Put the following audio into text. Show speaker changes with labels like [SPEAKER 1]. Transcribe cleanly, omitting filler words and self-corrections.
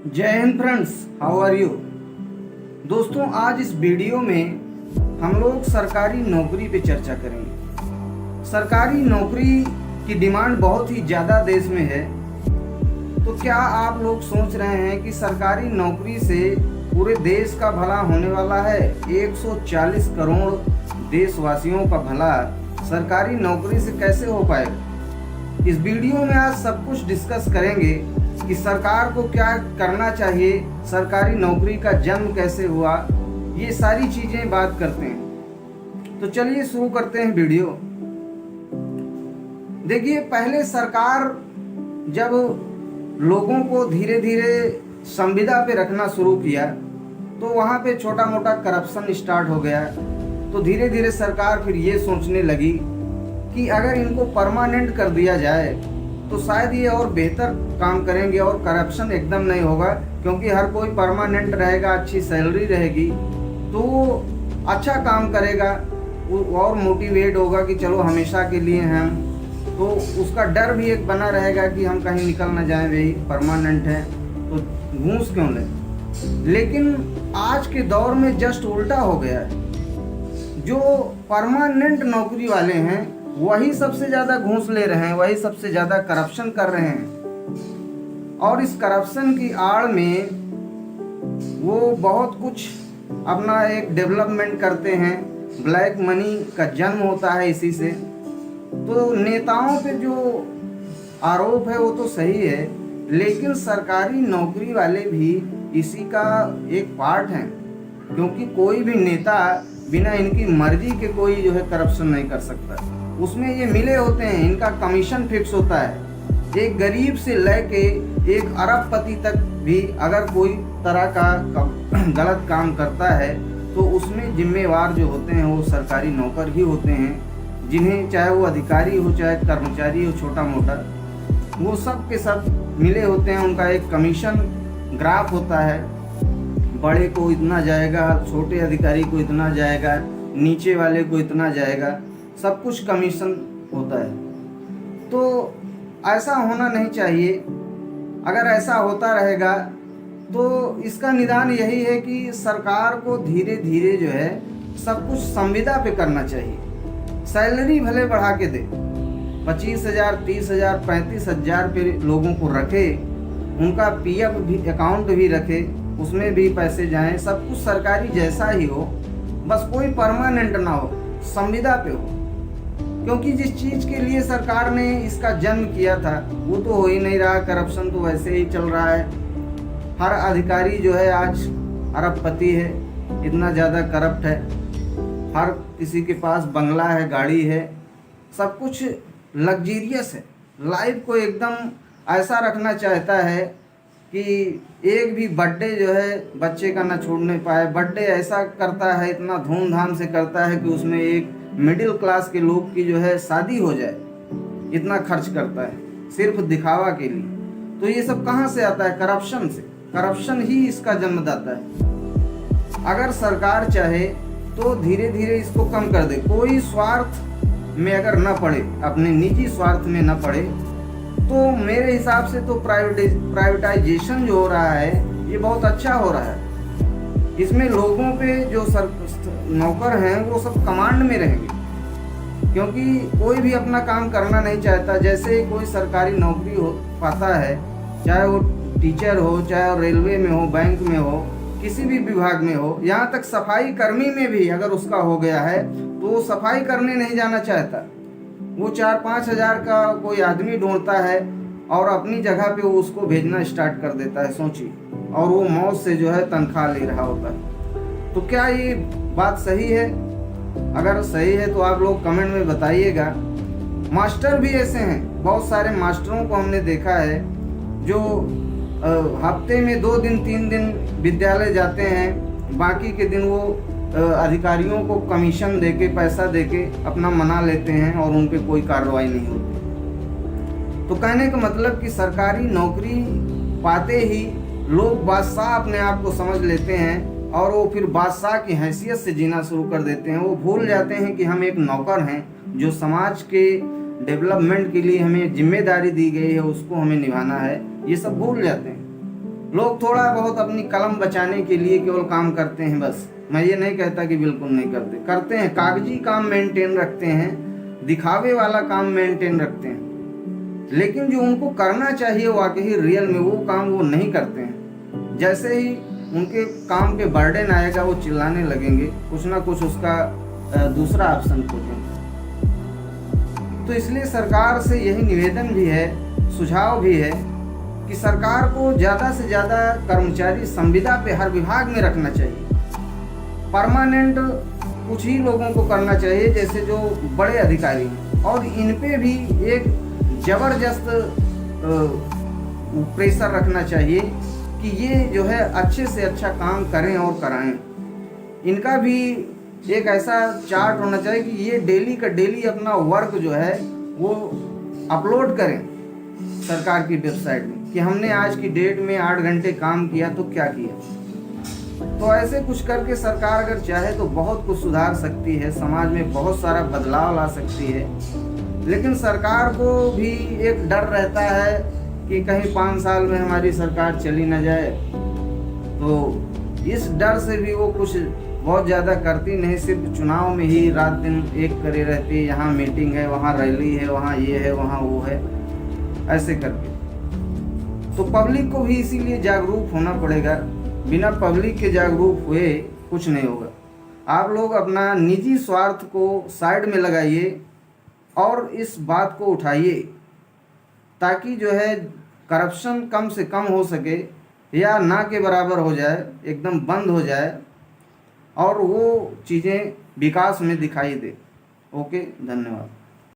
[SPEAKER 1] जय हिंद friends, how are you. दोस्तों, आज इस वीडियो में हम लोग सरकारी नौकरी पे चर्चा करेंगे। सरकारी नौकरी की डिमांड बहुत ही ज़्यादा देश में है। तो क्या आप लोग सोच रहे हैं कि सरकारी नौकरी से पूरे देश का भला होने वाला है? 140 करोड़ देशवासियों का भला सरकारी नौकरी से कैसे हो पाएगा? इस वीडियो में आज सब कुछ डिस्कस करेंगे कि सरकार को क्या करना चाहिए, सरकारी नौकरी का जन्म कैसे हुआ, ये सारी चीज़ें बात करते हैं। तो चलिए शुरू करते हैं वीडियो। देखिए, पहले सरकार जब लोगों को धीरे धीरे संविदा पे रखना शुरू किया तो वहाँ पे छोटा मोटा करप्शन स्टार्ट हो गया। तो धीरे धीरे सरकार फिर ये सोचने लगी कि अगर इनको परमानेंट कर दिया जाए तो शायद ये और बेहतर काम करेंगे और करप्शन एकदम नहीं होगा, क्योंकि हर कोई परमानेंट रहेगा, अच्छी सैलरी रहेगी तो अच्छा काम करेगा, और मोटिवेट होगा कि चलो हमेशा के लिए हम, तो उसका डर भी एक बना रहेगा कि हम कहीं निकल ना जाएं, भाई परमानेंट है तो घूस क्यों लें। लेकिन आज के दौर में जस्ट उल्टा हो गया है। जो परमानेंट नौकरी वाले हैं वही सबसे ज़्यादा घूस ले रहे हैं, वही सबसे ज़्यादा करप्शन कर रहे हैं, और इस करप्शन की आड़ में वो बहुत कुछ अपना एक डेवलपमेंट करते हैं। ब्लैक मनी का जन्म होता है इसी से। तो नेताओं पे जो आरोप है वो तो सही है, लेकिन सरकारी नौकरी वाले भी इसी का एक पार्ट हैं, क्योंकि कोई भी नेता बिना इनकी मर्जी के कोई जो है करप्शन नहीं कर सकता। उसमें ये मिले होते हैं, इनका कमीशन फिक्स होता है। एक गरीब से लेके एक अरबपति तक भी अगर कोई तरह का गलत काम करता है तो उसमें जिम्मेवार जो होते हैं वो सरकारी नौकर ही होते हैं, जिन्हें चाहे वो अधिकारी हो चाहे कर्मचारी हो, छोटा मोटा, वो सब के सब मिले होते हैं। उनका एक कमीशन ग्राफ होता है, बड़े को इतना जाएगा, छोटे अधिकारी को इतना जाएगा, नीचे वाले को इतना जाएगा, सब कुछ कमीशन होता है। तो ऐसा होना नहीं चाहिए। अगर ऐसा होता रहेगा तो इसका निदान यही है कि सरकार को धीरे धीरे जो है सब कुछ संविदा पे करना चाहिए। सैलरी भले बढ़ा के दे, 25,000, 30,000, 35,000 पे लोगों को रखे, उनका पीएफ भी अकाउंट भी रखे, उसमें भी पैसे जाएं, सब कुछ सरकारी जैसा ही हो, बस कोई परमानेंट ना हो, संविदा पे हो। क्योंकि जिस चीज़ के लिए सरकार ने इसका जन्म किया था वो तो हो ही नहीं रहा। करप्शन तो वैसे ही चल रहा है। हर अधिकारी जो है आज अरबपति है, इतना ज़्यादा करप्ट है। हर किसी के पास बंगला है, गाड़ी है, सब कुछ लग्जीरियस है। लाइफ को एकदम ऐसा रखना चाहता है कि एक भी बर्थडे जो है बच्चे का ना छोड़ने पाए। बर्थडे ऐसा करता है, इतना धूमधाम से करता है कि उसमें एक मिडिल क्लास के लोग की जो है शादी हो जाए, इतना खर्च करता है सिर्फ दिखावा के लिए। तो ये सब कहाँ से आता है? करप्शन से। करप्शन ही इसका जन्मदाता है। अगर सरकार चाहे तो धीरे धीरे इसको कम कर दे, कोई स्वार्थ में अगर न पड़े, अपने निजी स्वार्थ में न पड़े, तो मेरे हिसाब से तो प्राइवेटाइजेशन जो हो रहा है ये बहुत अच्छा हो रहा है। इसमें लोगों पे जो नौकर हैं वो सब कमांड में रहेंगे, क्योंकि कोई भी अपना काम करना नहीं चाहता। जैसे कोई सरकारी नौकरी हो पाता है, चाहे वो टीचर हो, चाहे वो रेलवे में हो, बैंक में हो, किसी भी विभाग में हो, यहाँ तक सफाई कर्मी में भी अगर उसका हो गया है तो वो सफाई करने नहीं जाना चाहता। वो 4-5 हज़ार का कोई आदमी ढूंढता है और अपनी जगह पे वो उसको भेजना स्टार्ट कर देता है, सोचिए, और वो मौत से जो है तनख्वाह ले रहा होता है। तो क्या ये बात सही है? अगर सही है तो आप लोग कमेंट में बताइएगा। मास्टर भी ऐसे हैं, बहुत सारे मास्टरों को हमने देखा है जो हफ्ते में 2 दिन 3 दिन विद्यालय जाते हैं, बाकी के दिन वो अधिकारियों को कमीशन देके, पैसा देके अपना मना लेते हैं और उन पे कोई कार्रवाई नहीं होती। तो कहने का मतलब कि सरकारी नौकरी पाते ही लोग बादशाह अपने आप को समझ लेते हैं और वो फिर बादशाह की हैसियत से जीना शुरू कर देते हैं। वो भूल जाते हैं कि हम एक नौकर हैं, जो समाज के डेवलपमेंट के लिए हमें जिम्मेदारी दी गई है उसको हमें निभाना है। ये सब भूल जाते हैं। लोग थोड़ा बहुत अपनी कलम बचाने के लिए केवल काम करते हैं बस। मैं ये नहीं कहता कि बिल्कुल नहीं करते, करते हैं, कागजी काम मेंटेन रखते हैं, दिखावे वाला काम मेंटेन रखते हैं, लेकिन जो उनको करना चाहिए वाकई रियल में वो काम वो नहीं करते हैं। जैसे ही उनके काम पे बर्डन आएगा वो चिल्लाने लगेंगे, कुछ ना कुछ उसका दूसरा ऑप्शन खोजेंगे। तो इसलिए सरकार से यही निवेदन भी है, सुझाव भी है कि सरकार को ज़्यादा से ज़्यादा कर्मचारी संविदा पे हर विभाग में रखना चाहिए। परमानेंट कुछ ही लोगों को करना चाहिए, जैसे जो बड़े अधिकारी हैं, और इन पे भी एक ज़बरदस्त प्रेशर रखना चाहिए कि ये जो है अच्छे से अच्छा काम करें और कराएं। इनका भी एक ऐसा चार्ट होना चाहिए कि ये डेली का डेली अपना वर्क जो है वो अपलोड करें सरकार की वेबसाइट में कि हमने आज की डेट में 8 घंटे काम किया तो क्या किया। तो ऐसे कुछ करके सरकार अगर चाहे तो बहुत कुछ सुधार सकती है, समाज में बहुत सारा बदलाव ला सकती है। लेकिन सरकार को भी एक डर रहता है कि कहीं 5 साल में हमारी सरकार चली न जाए, तो इस डर से भी वो कुछ बहुत ज़्यादा करती नहीं, सिर्फ चुनाव में ही रात दिन एक करे रहती है, यहाँ मीटिंग है, वहाँ रैली है, वहाँ ये है, वहाँ वो है, ऐसे करके। तो पब्लिक को भी इसीलिए जागरूक होना पड़ेगा। बिना पब्लिक के जागरूक हुए कुछ नहीं होगा। आप लोग अपना निजी स्वार्थ को साइड में लगाइए और इस बात को उठाइए ताकि जो है करप्शन कम से कम हो सके या ना के बराबर हो जाए, एकदम बंद हो जाए और वो चीज़ें विकास में दिखाई दे। ओके, धन्यवाद।